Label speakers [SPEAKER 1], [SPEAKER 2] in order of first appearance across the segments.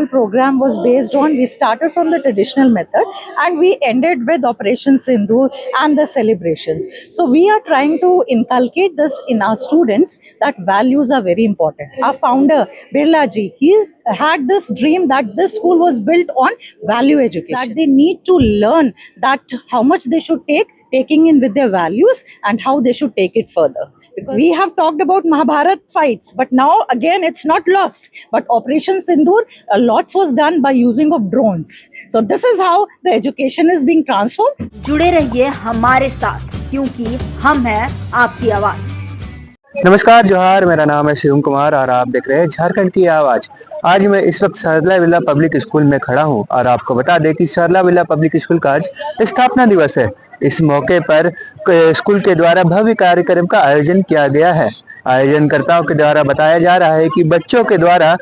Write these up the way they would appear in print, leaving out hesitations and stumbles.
[SPEAKER 1] whole program was based on, we started from the traditional method and we ended with Operation Sindoor and the celebrations. So we are trying to inculcate this in our students, that values are very important. Our founder, Birla ji, he had this dream that this school was built on value education, that they need to learn that how much they should taking in with their values and how they should take it further. Because we have talked about Mahabharat fights, but now again it's not lost. But Operation Sindoor, lots was done by using of drones. So this is how the education is being transformed.
[SPEAKER 2] जुड़े रहिए हमारे साथ, क्योंकि हम हैं आपकी आवाज।
[SPEAKER 3] नमस्कार, जोहार। मेरा नाम है शिवम कुमार और आप देख रहे हैं झारखंड की आवाज। आज मैं इस वक्त सरला विला पब्लिक स्कूल में खड़ा हूं और आपको बता दें कि सरला विला पब्लिक स्कूल का आज स्थापना दिवस है। इस मौके पर स्कूल के द्वारा भव्य कार्यक्रम का आयोजन किया गया है। आयोजनकर्ताओं के द्वारा बताया जा रहा है कि बच्चों के द्वारा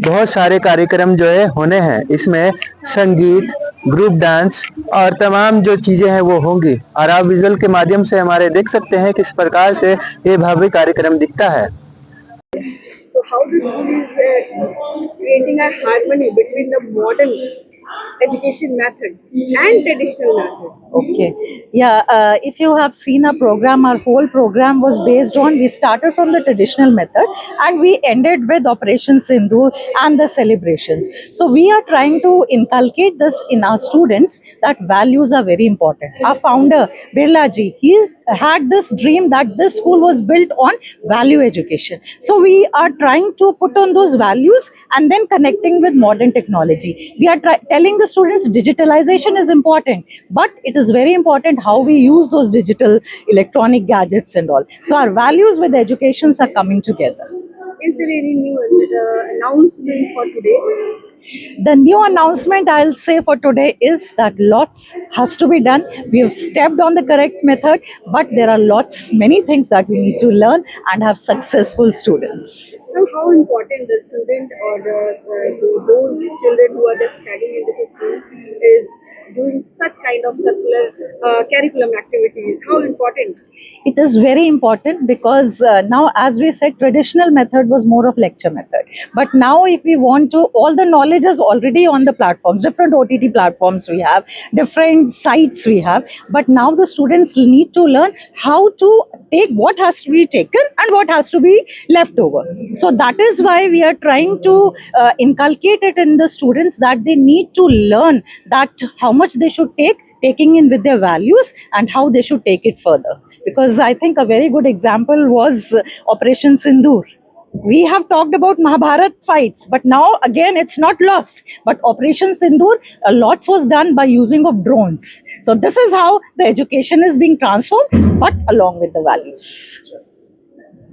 [SPEAKER 3] बहुत सारे कार्यक्रम जो है होने हैं। इसमें संगीत, ग्रुप डांस और तमाम जो चीजें हैं वो होंगी और आप विजुअल के माध्यम से हमारे देख सकते हैं किस प्रकार से ये भव्य कार्यक्रम दिखता है।
[SPEAKER 4] So how the school is creating a harmony between the modern education method and traditional method.
[SPEAKER 1] Okay. Yeah, if you have seen our program, our whole program was based on, we started from the traditional method and we ended with Operation Sindoor and the celebrations. So we are trying to inculcate this in our students, that values are very important. Our founder, Birla ji, he had this dream that this school was built on value education. So we are trying to put on those values and then connecting with modern technology. We are telling the students digitalization is important, but it is very important how we use those digital electronic gadgets and all. So our values with educations are coming together.
[SPEAKER 4] Is there any new announcement for today?
[SPEAKER 1] The new announcement I'll say for today is that lots has to be done. We have stepped on the correct method, but there are many things that we need to learn and have successful students.
[SPEAKER 4] So how important the student or those children who are just studying in this school is doing such kind of circular curriculum activities? How important?
[SPEAKER 1] It is very important because now, as we said, traditional method was more of lecture method. But now if we want to, all the knowledge is already on the platforms, different OTT platforms we have, different sites we have. But now the students need to learn how to take what has to be taken and what has to be left over. So that is why we are trying to inculcate it in the students, that they need to learn that how much they should taking in with their values and how they should take it further. Because I think a very good example was Operation Sindoor. We have talked about Mahabharat fights, but now again it's not lost. But Operation Sindoor, lots was done by using of drones. So this is how the education is being transformed, but along with the values.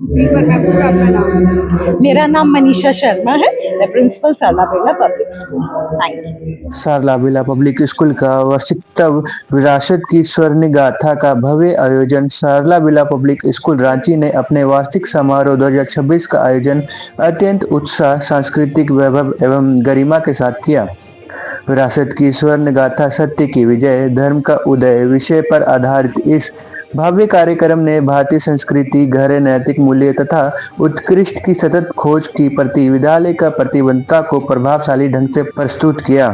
[SPEAKER 4] एक बार मैं पूरा अपना नाम।
[SPEAKER 1] मेरा नाम मनीषा शर्मा है, मैं principal Sarla Birla public school. Thank you.
[SPEAKER 3] Sarla Birla public school का वार्षिकत्व विरासत की स्वर्ण गाथा का भव्य आयोजन। सरला विला पब्लिक स्कूल रांची ने अपने वार्षिक समारोह 2026 का आयोजन अत्यंत उत्साह, सांस्कृतिक वैभव एवं गरिमा के साथ किया। विरासत की स्वर्ण गाथा, सत्य की विजय, धर्म का उदय विषय पर आधारित इस भव्य कार्यक्रम ने भारतीय संस्कृति, गहरे नैतिक मूल्य तथा उत्कृष्ट की सतत खोज की प्रति विद्यालय का प्रतिबद्धता को प्रभावशाली ढंग से प्रस्तुत किया।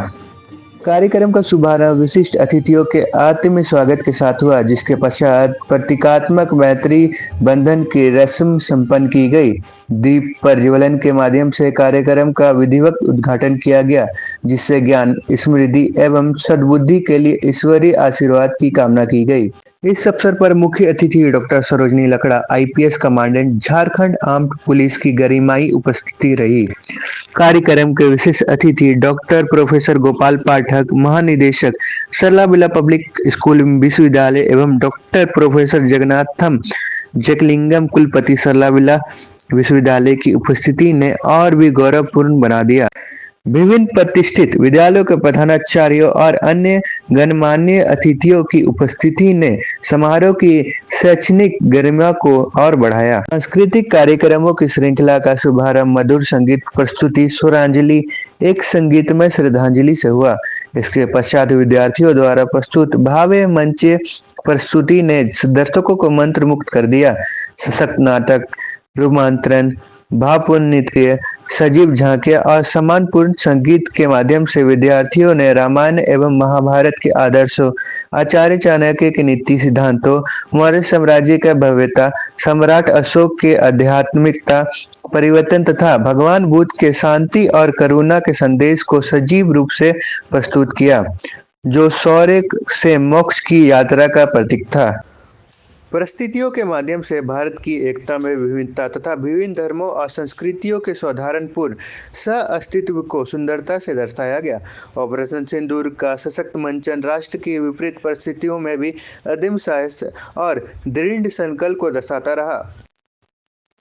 [SPEAKER 3] कार्यक्रम का शुभारंभ विशिष्ट अतिथियों के आत्मीय स्वागत के साथ हुआ, जिसके पश्चात प्रतीकात्मक मैत्री बंधन की रस्म संपन्न की गई। दीप प्रज्वलन के माध्यम से कार्यक्रम का विधिवत उद्घाटन किया गया, जिससे ज्ञान, स्मृति एवं सद्बुद्धि के लिए ईश्वरीय आशीर्वाद की कामना की गई। इस अवसर पर मुख्य अतिथि doctor Sarojini Lakra, IPS commandant, Jharkhand armed police की गरिमाई उपस्थिति रही। कार्यक्रम के विशेष अतिथि डॉक्टर प्रोफेसर गोपाल पाठक, महानिदेशक सरला विला पब्लिक स्कूल विश्वविद्यालय एवं डॉक्टर प्रोफेसर जगन्नाथम जकलिंगम, कुलपति सरला विला विश्वविद्यालय की उपस्थिति ने और भी गौरवपूर्ण बना दिया। विभिन्न प्रतिष्ठित विद्यालयों के प्रधानाचार्यों और अन्य गणमान्य अतिथियों की उपस्थिति ने समारोह की शैक्षणिक गरिमा को और बढ़ाया। सांस्कृतिक कार्यक्रमों की श्रृंखला का शुभारंभ मधुर संगीत प्रस्तुति स्वरांजलि, एक संगीतमय श्रद्धांजलि से हुआ। इसके पश्चात विद्यार्थियों द्वारा प्रस्तुत भावे मंच प्रस्तुति ने दर्शकों को मंत्र मुक्त कर दिया। सशक्त नाटक, रोमांचन, भावपूर्ण नृत्य, सजीव झांकियां और सम्मानपूर्ण संगीत के माध्यम से विद्यार्थियों ने रामायण एवं महाभारत के आदर्शों, आचार्य चाणक्य के नीति सिद्धांतों, मौर्य साम्राज्य की भव्यता, सम्राट अशोक के आध्यात्मिकता परिवर्तन तथा भगवान बुद्ध के शांति और करुणा के संदेश को सजीव रूप से प्रस्तुत किया, जो शौर्य से मोक्ष की यात्रा का प्रतीक था। परिस्थितियों के माध्यम से भारत की एकता में विविधता तथा विभिन्न धर्मों और संस्कृतियों के सौहार्दपूर्ण सह अस्तित्व को सुंदरता से दर्शाया गया। ऑपरेशन सिंदूर का सशक्त मंचन राष्ट्र की विपरीत परिस्थितियों में भी अदम्य साहस और दृढ़ संकल्प को दर्शाता रहा।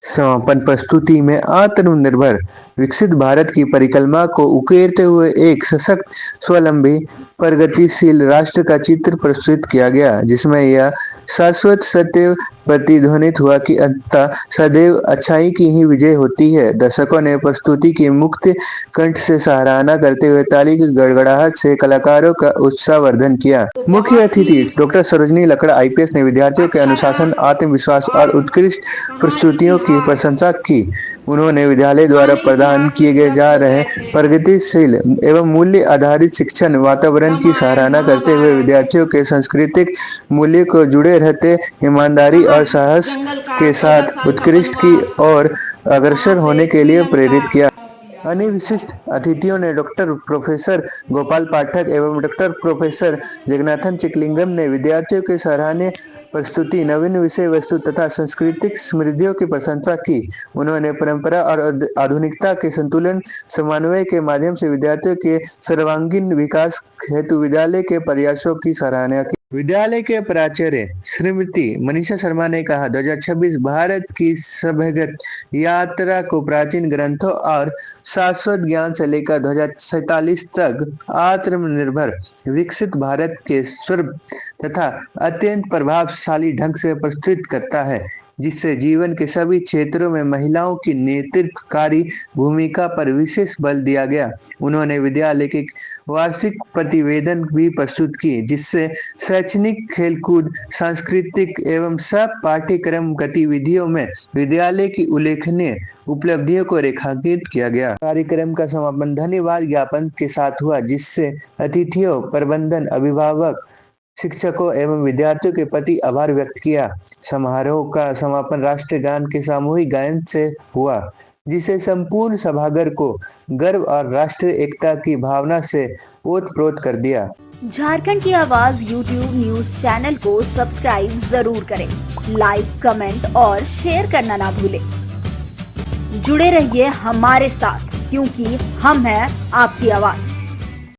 [SPEAKER 3] समापन प्रस्तुति में आत्मनिर्भर विकसित भारत की परिकल्पना को उकेरते हुए एक सशक्त, स्वावलंबी, प्रगतिशील राष्ट्र का चित्र प्रस्तुत किया गया, जिसमें यह शाश्वत सत्य प्रतिध्वनित हुआ कि अंततः सदैव अच्छाई की ही विजय होती है। दर्शकों ने प्रस्तुति की मुक्त कंठ से सराहना करते हुए ताली की गड़गड़ाहट से कलाकारों का उत्साहवर्धन किया। मुख्य अतिथि डॉक्टर सरोजनी लकड़ा IPS ने विद्यार्थियों के अनुशासन, आत्मविश्वास और उत्कृष्ट प्रस्तुतियों की प्रशंसा की। उन्होंने विद्यालय द्वारा प्रदान किए गए जा रहे प्रगतिशील एवं मूल्य आधारित शिक्षण वातावरण की सराहना करते हुए विद्यार्थियों के सांस्कृतिक मूल्य को जुड़े रहते ईमानदारी और साहस के साथ उत्कृष्ट की ओर अग्रसर होने के लिए प्रेरित किया। अन्य विशिष्ट अतिथियों ने डॉक्टर प्रोफेसर गोपाल पाठक एवं डॉक्टर प्रोफेसर जगन्नाथन चिकलिंगम ने विद्यार्थियों के सराहनीय प्रस्तुति, नवीन विषय वस्तु तथा सांस्कृतिक समृद्धियों की प्रशंसा की। उन्होंने परंपरा और आधुनिकता के संतुलन समन्वय के माध्यम से विद्यार्थियों के सर्वांगीण विकास हेतु विद्यालय के प्रयासों की सराहना की। विद्यालय के प्राचार्य श्रीमती मनीषा शर्मा ने कहा, 2026 भारत की सभ्यगत यात्रा को प्राचीन ग्रंथों और शाश्वत ज्ञान से लेकर 2047 तक आत्मनिर्भर विकसित भारत के स्वरूप तथा अत्यंत प्रभावशाली ढंग से प्रस्तुत करता है, जिससे जीवन के सभी क्षेत्रों में महिलाओं की नेतृत्वकारी भूमिका पर विशेष बल दिया गया। उन्होंने विद्यालय के वार्षिक प्रतिवेदन भी प्रस्तुत किए, जिससे शैक्षणिक, खेलकूद, सांस्कृतिक एवं सब पाठ्यक्रम गतिविधियों में विद्यालय की उल्लेखनीय उपलब्धियों को रेखांकित किया गया। कार्यक्रम का समापन धन्यवाद ज्ञापन के साथ हुआ, जिससे अतिथियों, प्रबंधन, अभिभावक, शिक्षकों एवं विद्यार्थियों के प्रति आभार व्यक्त किया। समारोह का समापन राष्ट्रीय गान के सामूहिक गायन से हुआ, जिसे संपूर्ण सभागार को गर्व और राष्ट्रीय एकता की भावना से ओतप्रोत कर दिया।
[SPEAKER 2] झारखंड की आवाज YouTube न्यूज चैनल को सब्सक्राइब जरूर करें, लाइक, कमेंट और शेयर करना ना भूलें। जुड़े रहिए हमारे साथ, क्योंकि हम हैं आपकी आवाज।